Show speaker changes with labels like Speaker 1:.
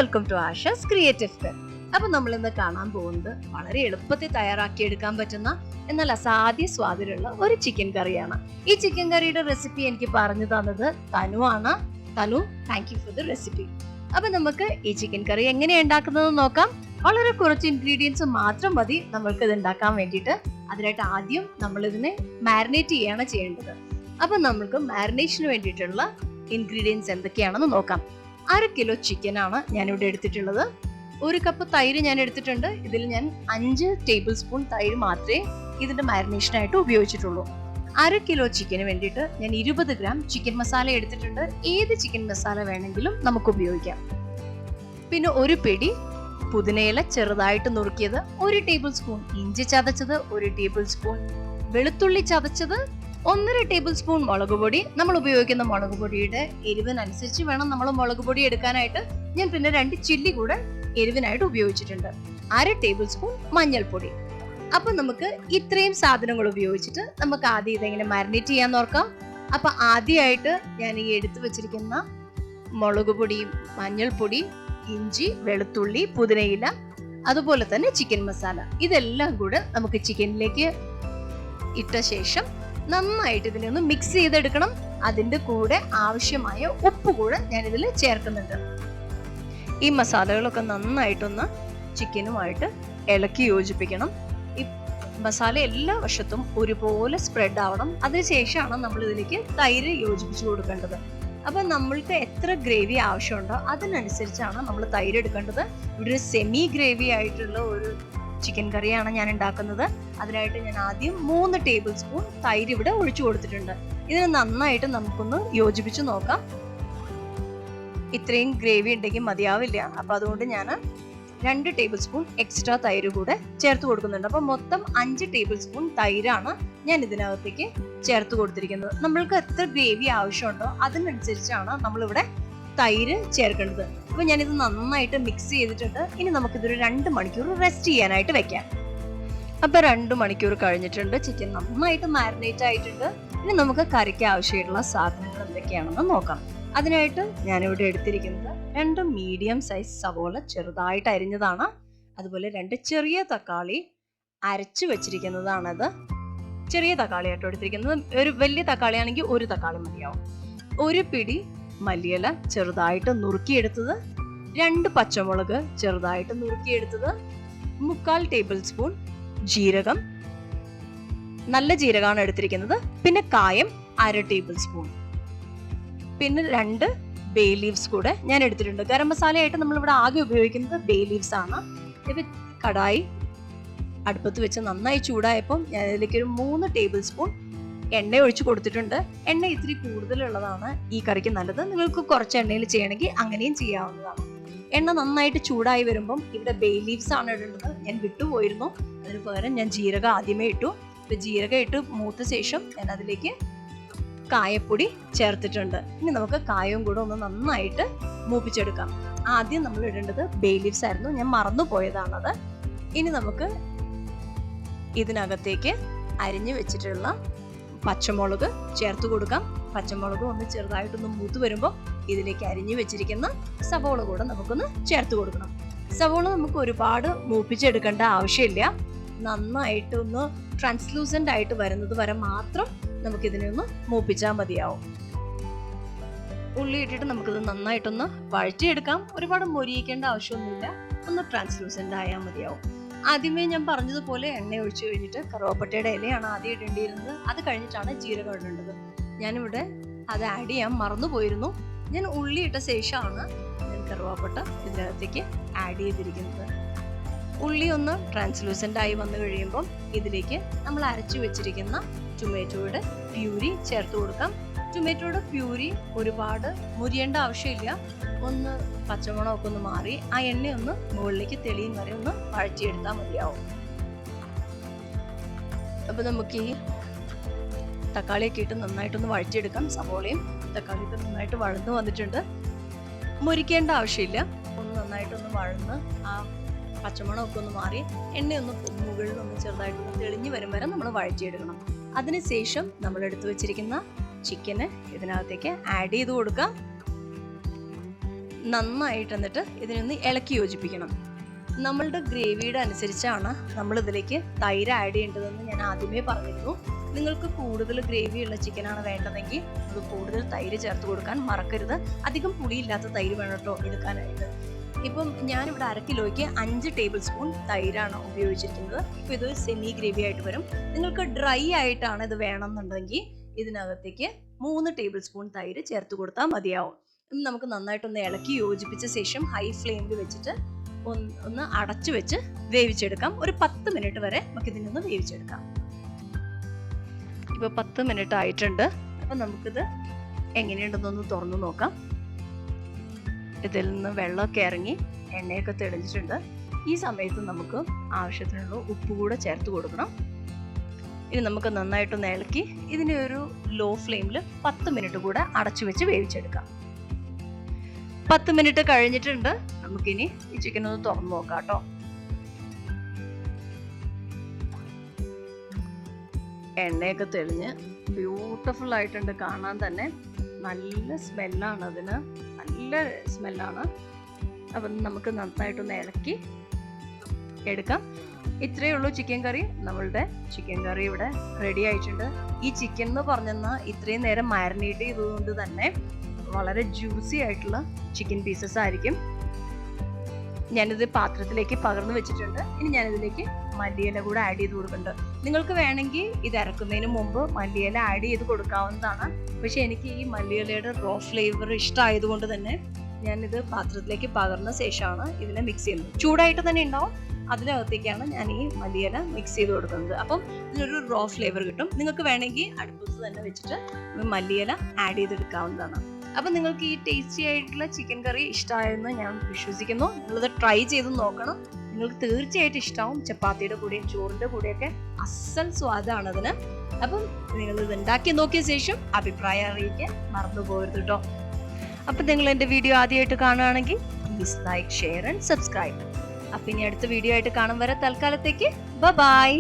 Speaker 1: Welcome to Asha's creative pep. അപ്പൊ നമ്മൾ ഇന്ന് കാണാൻ പോകുന്നത് വളരെ എളുപ്പത്തിൽ തയ്യാറാക്കി എടുക്കാൻ പറ്റുന്ന എന്നാൽ അസാധ്യ സ്വാദിലുള്ള ഒരു ചിക്കൻ കറിയാണ്. ഈ ചിക്കൻ കറിയുടെ റെസിപ്പി എനിക്ക് പറഞ്ഞു തന്നത് തനുവാണ്. Thanu, thank you for the recipe. അപ്പൊ നമുക്ക് ഈ ചിക്കൻ കറി എങ്ങനെയാണ് ഉണ്ടാക്കുന്നത് നോക്കാം. വളരെ കുറച്ച് ഇൻഗ്രീഡിയൻസ് മാത്രം മതി നമ്മൾക്ക് ഇത് ഉണ്ടാക്കാൻ വേണ്ടിയിട്ട്. അതിനായിട്ട് ആദ്യം നമ്മൾ ഇതിനെ മാരിനേറ്റ് ചെയ്യാണ് ചെയ്യേണ്ടത്. അപ്പൊ നമ്മൾക്ക് മാരിനേഷന് വേണ്ടിയിട്ടുള്ള ഇൻഗ്രീഡിയൻസ് എന്തൊക്കെയാണെന്ന് നോക്കാം. 1/2 കിലോ ചിക്കൻ ആണ് ഞാനിവിടെ എടുത്തിട്ടുള്ളത്. 1 കപ്പ് തൈര് ഞാൻ എടുത്തിട്ടുണ്ട്. ഇതിൽ ഞാൻ 5 ടേബിൾ സ്പൂൺ തൈര് മാത്രമേ ഇതിന്റെ മാരിനേഷനായിട്ട് ഉപയോഗിച്ചിട്ടുള്ളൂ. 1/2 കിലോ ചിക്കന് വേണ്ടിയിട്ട് ഞാൻ 20 ഗ്രാം ചിക്കൻ മസാല എടുത്തിട്ടുണ്ട്. ഏത് ചിക്കൻ മസാല വേണമെങ്കിലും നമുക്ക് ഉപയോഗിക്കാം. പിന്നെ 1 പിടി പുതിനയില ചെറുതായിട്ട് നുറുക്കിയത്, 1 ടേബിൾ സ്പൂൺ ഇഞ്ചി ചതച്ചത്, 1 ടേബിൾ സ്പൂൺ വെളുത്തുള്ളി ചതച്ചത്, 1.5 ടേബിൾ സ്പൂൺ മുളക് പൊടി. നമ്മൾ ഉപയോഗിക്കുന്ന മുളക് പൊടിയുടെ എരിവിനനുസരിച്ച് വേണം നമ്മൾ മുളക് പൊടി എടുക്കാനായിട്ട്. ഞാൻ പിന്നെ 2 ചില്ലി കൂടെ എരിവിനായിട്ട് ഉപയോഗിച്ചിട്ടുണ്ട്. 1/2 ടേബിൾ സ്പൂൺ മഞ്ഞൾപ്പൊടി. അപ്പൊ നമുക്ക് ഇത്രയും സാധനങ്ങൾ ഉപയോഗിച്ചിട്ട് നമുക്ക് ആദ്യം ഇതെങ്ങനെ മാരിനേറ്റ് ചെയ്യാൻ നോക്കാം. അപ്പൊ ആദ്യമായിട്ട് ഞാൻ ഈ എടുത്തു വെച്ചിരിക്കുന്ന മുളക് പൊടിയും മഞ്ഞൾപ്പൊടി, ഇഞ്ചി, വെളുത്തുള്ളി, പുതിനയില, അതുപോലെ തന്നെ ചിക്കൻ മസാല, ഇതെല്ലാം കൂടെ നമുക്ക് ചിക്കനിലേക്ക് ഇട്ട ശേഷം നന്നായിട്ട് ഇതിനെ ഒന്ന് മിക്സ് ചെയ്തെടുക്കണം. അതിന്റെ കൂടെ ആവശ്യമായ ഉപ്പ് കൂടെ ഞാൻ ഇതിൽ ചേർക്കുന്നുണ്ട്. ഈ മസാലകളൊക്കെ നന്നായിട്ടൊന്ന് ചിക്കനുമായിട്ട് ഇളക്കി യോജിപ്പിക്കണം. ഈ മസാല എല്ലാ വശത്തും ഒരുപോലെ സ്പ്രെഡ് ആവണം. അതിനുശേഷമാണ് നമ്മൾ ഇതിലേക്ക് തൈര് യോജിപ്പിച്ചു കൊടുക്കേണ്ടത്. അപ്പൊ നമ്മൾക്ക് എത്ര ഗ്രേവി ആവശ്യമുണ്ടോ അതിനനുസരിച്ചാണ് നമ്മൾ തൈര് എടുക്കേണ്ടത്. ഇവിടെ ഒരു സെമി ഗ്രേവി ആയിട്ടുള്ള ഒരു ചിക്കൻ കറിയാണ് ഞാൻ ഉണ്ടാക്കുന്നത്. അതിനായിട്ട് ഞാൻ ആദ്യം 3 ടേബിൾ സ്പൂൺ തൈര് ഇവിടെ ഒഴിച്ചു കൊടുത്തിട്ടുണ്ട്. ഇതിന് നന്നായിട്ട് നമുക്കൊന്ന് യോജിപ്പിച്ച് നോക്കാം. ഇത്രയും ഗ്രേവി ഉണ്ടെങ്കിൽ മതിയാവില്ല. അപ്പൊ അതുകൊണ്ട് ഞാൻ 2 ടേബിൾ സ്പൂൺ എക്സ്ട്രാ തൈര് കൂടെ ചേർത്ത് കൊടുക്കുന്നുണ്ട്. അപ്പൊ മൊത്തം 5 ടേബിൾ സ്പൂൺ തൈരാണ് ഞാൻ ഇതിനകത്തേക്ക് ചേർത്ത് കൊടുത്തിരിക്കുന്നത്. നമ്മൾക്ക് എത്ര ഗ്രേവി ആവശ്യമുണ്ടോ അതിനനുസരിച്ചാണ് നമ്മളിവിടെ തൈര് ചേർക്കേണ്ടത്. അപ്പൊ ഞാനിത് നന്നായിട്ട് മിക്സ് ചെയ്തിട്ടുണ്ട്. ഇനി നമുക്കിതൊരു 2 മണിക്കൂർ റെസ്റ്റ് ചെയ്യാനായിട്ട് വെക്കാം. അപ്പൊ 2 മണിക്കൂർ കഴിഞ്ഞിട്ടുണ്ട്. ചിക്കൻ നന്നായിട്ട് മാരിനേറ്റ് ആയിട്ടുണ്ട്. ഇനി നമുക്ക് കറിക്ക് ആവശ്യമായിട്ടുള്ള സാധനങ്ങൾ എന്തൊക്കെയാണെന്ന് നോക്കാം. അതിനായിട്ട് ഞാനിവിടെ എടുത്തിരിക്കുന്നത് 2 മീഡിയം സൈസ് സവോള ചെറുതായിട്ട് അരിഞ്ഞതാണ്. അതുപോലെ 2 ചെറിയ തക്കാളി അരച്ചു വെച്ചിരിക്കുന്നതാണത്. ചെറിയ തക്കാളി ആയിട്ട് എടുത്തിരിക്കുന്നത്. ഒരു വലിയ തക്കാളി ആണെങ്കിൽ 1 തക്കാളി മതിയാവും. 1 പിടി മല്ലിയില ചെറുതായിട്ട് നുറുക്കിയെടുത്തത്, 2 പച്ചമുളക് ചെറുതായിട്ട് നുറുക്കിയെടുത്തത്, 1/4 ടേബിൾ സ്പൂൺ ജീരകം, നല്ല ജീരകമാണ് എടുത്തിരിക്കുന്നത്. പിന്നെ കായം 1/2 ടേബിൾ സ്പൂൺ. പിന്നെ 2 ബേ ലീവ്സ് കൂടെ ഞാൻ എടുത്തിട്ടുണ്ട്. ഗരം മസാലയായിട്ട് നമ്മളിവിടെ ആകെ ഉപയോഗിക്കുന്നത് ബേ ലീവ്സ് ആണ്. ഇപ്പൊ കടായി അടുപ്പത്ത് വെച്ച് നന്നായി ചൂടായപ്പോൾ ഞാൻ ഇതിലേക്ക് ഒരു 3 ടേബിൾ സ്പൂൺ എണ്ണ ഒഴിച്ചു കൊടുത്തിട്ടുണ്ട്. എണ്ണ ഇത്തിരി കൂടുതലുള്ളതാണ് ഈ കറിക്ക് നല്ലത്. നിങ്ങൾക്ക് കുറച്ച് എണ്ണയിൽ ചെയ്യണമെങ്കിൽ അങ്ങനെയും ചെയ്യാവുന്നതാണ്. എണ്ണ നന്നായിട്ട് ചൂടായി വരുമ്പം ഇവിടെ ബേ ലീവ്സ് ആണ് ഇടേണ്ടത്. ഞാൻ വിട്ടുപോയിരുന്നു. അതിന് പകരം ഞാൻ ജീരകം ആദ്യമേ ഇട്ടു. ഇപ്പൊ ജീരകം ഇട്ട് മൂത്ത ശേഷം ഞാൻ അതിലേക്ക് കായപ്പൊടി ചേർത്തിട്ടുണ്ട്. ഇനി നമുക്ക് കായവും കൂടെ ഒന്ന് നന്നായിട്ട് മൂപ്പിച്ചെടുക്കാം. ആദ്യം നമ്മൾ ഇടേണ്ടത് ബേ ലീവ്സ് ആയിരുന്നു, ഞാൻ മറന്നു പോയതാണത്. ഇനി നമുക്ക് ഇതിനകത്തേക്ക് അരിഞ്ഞു വെച്ചിട്ടുള്ള പച്ചമുളക് ചേർത്ത് കൊടുക്കാം. പച്ചമുളക് ഒന്ന് ചെറുതായിട്ടൊന്ന് മൂത്ത് വരുമ്പോൾ ഇതിലേക്ക് അരിഞ്ഞു വെച്ചിരിക്കുന്ന സവോള കൂടെ നമുക്കൊന്ന് ചേർത്ത് കൊടുക്കണം. സവോള നമുക്ക് ഒരുപാട് മൂപ്പിച്ചെടുക്കേണ്ട ആവശ്യമില്ല. നന്നായിട്ട് ഒന്ന് ട്രാൻസ്ലൂസന്റ് ആയിട്ട് വരുന്നത് വരെ മാത്രം നമുക്കിതിനെ ഒന്ന് മൂപ്പിച്ചാൽ മതിയാവും. ഉള്ളി ഇട്ടിട്ട് നമുക്കിത് നന്നായിട്ടൊന്ന് വഴറ്റിയെടുക്കാം. ഒരുപാട് മൊരിയിക്കേണ്ട ആവശ്യമൊന്നുമില്ല. ഒന്ന് ട്രാൻസ്ലൂസന്റ് ആയാൽ മതിയാവും. ആദ്യമേ ഞാൻ പറഞ്ഞതുപോലെ എണ്ണ ഒഴിച്ചു കഴിഞ്ഞിട്ട് കറുവപ്പട്ടയുടെ ഇലയാണ് ആദ്യം ഇടേണ്ടിയിരുന്നത്. അത് കഴിഞ്ഞിട്ടാണ് ജീരകം ഇടേണ്ടത്. ഞാനിവിടെ അത് ആഡ് ചെയ്യാൻ മറന്നു പോയിരുന്നു. ഞാൻ ഉള്ളി ഇട്ട ശേഷമാണ് ഞാൻ കറുവപ്പട്ട ഇതിനകത്തേക്ക് ആഡ് ചെയ്തിരിക്കുന്നത്. ഉള്ളി ഒന്ന് ട്രാൻസ്ലൂസന്റ് ആയി വന്നു കഴിയുമ്പോൾ ഇതിലേക്ക് നമ്മൾ അരച്ചു വെച്ചിരിക്കുന്ന ടൊമാറ്റോയുടെ പ്യൂരി ചേർത്ത് കൊടുക്കാം. ടൊമാറ്റോയുടെ പ്യൂരി ഒരുപാട് മുരിയേണ്ട ആവശ്യമില്ല. ഒന്ന് പച്ചമുളകൊക്കെ ഒന്ന് മാറി ആ എണ്ണയൊന്ന് മുകളിലേക്ക് തെളിയും വരെ ഒന്ന് വഴറ്റിയെടുത്താൽ മതിയാവും. അപ്പൊ നമുക്ക് ഈ തക്കാളിയൊക്കെ ഇട്ട് നന്നായിട്ടൊന്ന് വഴറ്റിയെടുക്കാം. സവോളയും തക്കാളിയൊക്കെ നന്നായിട്ട് വഴന്നു വന്നിട്ടുണ്ട്. മുരിക്കേണ്ട ആവശ്യമില്ല. ഒന്ന് നന്നായിട്ടൊന്ന് വഴന്ന് ആ പച്ചമുളകൊക്കെ ഒന്ന് മാറി എണ്ണയൊന്ന് മുകളിൽ ഒന്ന് ചെറുതായിട്ടൊന്ന് തെളിഞ്ഞു വരും വരെ നമ്മൾ വഴറ്റിയെടുക്കണം. അതിനുശേഷം നമ്മൾ എടുത്തു വെച്ചിരിക്കുന്ന ചിക്കന് ഇതിനകത്തേക്ക് ആഡ് ചെയ്ത് കൊടുക്കാം. നന്നായിട്ട് എന്നിട്ട് ഇതിനൊന്ന് ഇളക്കി യോജിപ്പിക്കണം. നമ്മളുടെ ഗ്രേവിയുടെ അനുസരിച്ചാണ് നമ്മൾ ഇതിലേക്ക് തൈര് ആഡ് ചെയ്യേണ്ടതെന്ന് ഞാൻ ആദ്യമേ പറഞ്ഞിരുന്നു. നിങ്ങൾക്ക് കൂടുതൽ ഗ്രേവിയുള്ള ചിക്കനാണ് വേണ്ടതെങ്കിൽ അത് കൂടുതൽ തൈര് ചേർത്ത് കൊടുക്കാൻ മറക്കരുത്. അധികം പുളിയില്ലാത്ത തൈര് വേണം കേട്ടോ എടുക്കാനായിട്ട്. ഇപ്പം ഞാനിവിടെ 1/2 കിലോയ്ക്ക് 5 ടേബിൾ സ്പൂൺ തൈരാണ് ഉപയോഗിച്ചിരിക്കുന്നത്. ഇപ്പം ഇത് സെമി ഗ്രേവി ആയിട്ട് വരും. നിങ്ങൾക്ക് ഡ്രൈ ആയിട്ടാണ് ഇത് വേണമെന്നുണ്ടെങ്കിൽ ഇതിനകത്തേക്ക് 3 ടേബിൾ സ്പൂൺ തൈര് ചേർത്ത് കൊടുത്താൽ മതിയാവും. നമുക്ക് നന്നായിട്ടൊന്ന് ഇളക്കി യോജിപ്പിച്ച ശേഷം ഹൈ ഫ്ലെയിമിൽ വെച്ചിട്ട് ഒന്ന് അടച്ചു വെച്ച് വേവിച്ചെടുക്കാം. ഒരു 10 മിനിറ്റ് വരെ നമുക്ക് ഇതിനൊന്ന് വേവിച്ചെടുക്കാം. ഇപ്പോൾ 10 മിനിറ്റ് ആയിട്ടുണ്ട്. അപ്പം നമുക്കിത് എങ്ങനെയുണ്ടെന്നൊന്ന് തുറന്നു നോക്കാം. ഇതിൽ നിന്ന് വെള്ളമൊക്കെ ഇറങ്ങി എണ്ണയൊക്കെ തെളിഞ്ഞിട്ടുണ്ട്. ഈ സമയത്ത് നമുക്ക് ആവശ്യത്തിനുള്ള ഉപ്പ് കൂടെ ചേർത്ത് കൊടുക്കണം. ഇനി നമുക്ക് നന്നായിട്ടൊന്ന് ഇളക്കി ഇതിനെ ഒരു ലോ ഫ്ലെയിമിൽ 10 മിനിറ്റ് കൂടെ അടച്ചു വെച്ച് വേവിച്ചെടുക്കാം. 10 മിനിറ്റ് കഴിഞ്ഞിട്ടുണ്ട്. നമുക്കിനി ഈ ചിക്കൻ ഒന്ന് തുറന്നു നോക്കാം കേട്ടോ. എണ്ണയൊക്കെ തെളിഞ്ഞ് ബ്യൂട്ടിഫുൾ ആയിട്ടുണ്ട്. കാണാൻ തന്നെ നല്ല സ്മെല്ലാണ്. അതിന് നല്ല സ്മെല്ലാണ്. അപ്പം നമുക്ക് നന്നായിട്ടൊന്ന് ഇളക്കി എടുക്കാം. ഇത്രയേ ഉള്ളൂ ചിക്കൻ കറി. നമ്മളുടെ ചിക്കൻ കറി ഇവിടെ റെഡി ആയിട്ടുണ്ട്. ഈ ചിക്കൻ എന്ന് പറഞ്ഞാൽ ഇത്രയും നേരം മാരിനേറ്റ് ചെയ്തതുകൊണ്ട് തന്നെ വളരെ ജ്യൂസി ആയിട്ടുള്ള ചിക്കൻ പീസസ് ആയിരിക്കും. ഞാനിത് പാത്രത്തിലേക്ക് പകർന്നു വെച്ചിട്ടുണ്ട്. ഇനി ഞാനിതിലേക്ക് മല്ലിയില കൂടെ ആഡ് ചെയ്ത് കൊടുക്കുന്നുണ്ട്. നിങ്ങൾക്ക് വേണമെങ്കിൽ ഇത് ഇറക്കുന്നതിന് മുമ്പ് മല്ലിയില ആഡ് ചെയ്ത് കൊടുക്കാവുന്നതാണ്. പക്ഷെ എനിക്ക് ഈ മല്ലിയിലയുടെ റോ ഫ്ലേവർ ഇഷ്ടമായതുകൊണ്ട് തന്നെ ഞാനിത് പാത്രത്തിലേക്ക് പകർന്ന ശേഷമാണ് ഇതിനെ മിക്സ് ചെയ്യുന്നത്. ചൂടായിട്ട് തന്നെ ഉണ്ടാവും. അതിനകത്തേക്കാണ് ഞാൻ ഈ മല്ലിയില മിക്സ് ചെയ്ത് കൊടുക്കുന്നത്. അപ്പം ഇതിനൊരു റോ ഫ്ലേവർ കിട്ടും. നിങ്ങൾക്ക് വേണമെങ്കിൽ അടുപ്പത്ത് തന്നെ വെച്ചിട്ട് മല്ലിയില ആഡ് ചെയ്തെടുക്കാവുന്നതാണ്. അപ്പം നിങ്ങൾക്ക് ഈ ടേസ്റ്റി ആയിട്ടുള്ള ചിക്കൻ കറി ഇഷ്ടമായെന്ന് ഞാൻ വിശ്വസിക്കുന്നു. നിങ്ങളിത് ട്രൈ ചെയ്ത് നോക്കണം. നിങ്ങൾക്ക് തീർച്ചയായിട്ടും ഇഷ്ടമാവും. ചപ്പാത്തിയുടെ കൂടെയും ചോറിൻ്റെ കൂടെയൊക്കെ അസൽ സ്വാദാണ് അതിന്. അപ്പം നിങ്ങളിത് ഉണ്ടാക്കി നോക്കിയ ശേഷം അഭിപ്രായം അറിയിക്കാൻ മറന്നു പോകരുത് കേട്ടോ. അപ്പം നിങ്ങൾ എൻ്റെ വീഡിയോ ആദ്യമായിട്ട് കാണുകയാണെങ്കിൽ please like, share and subscribe. അപ്പം ഇനി അടുത്ത വീഡിയോ ആയിട്ട് കാണും വരെ തൽക്കാലത്തേക്ക് ബൈ.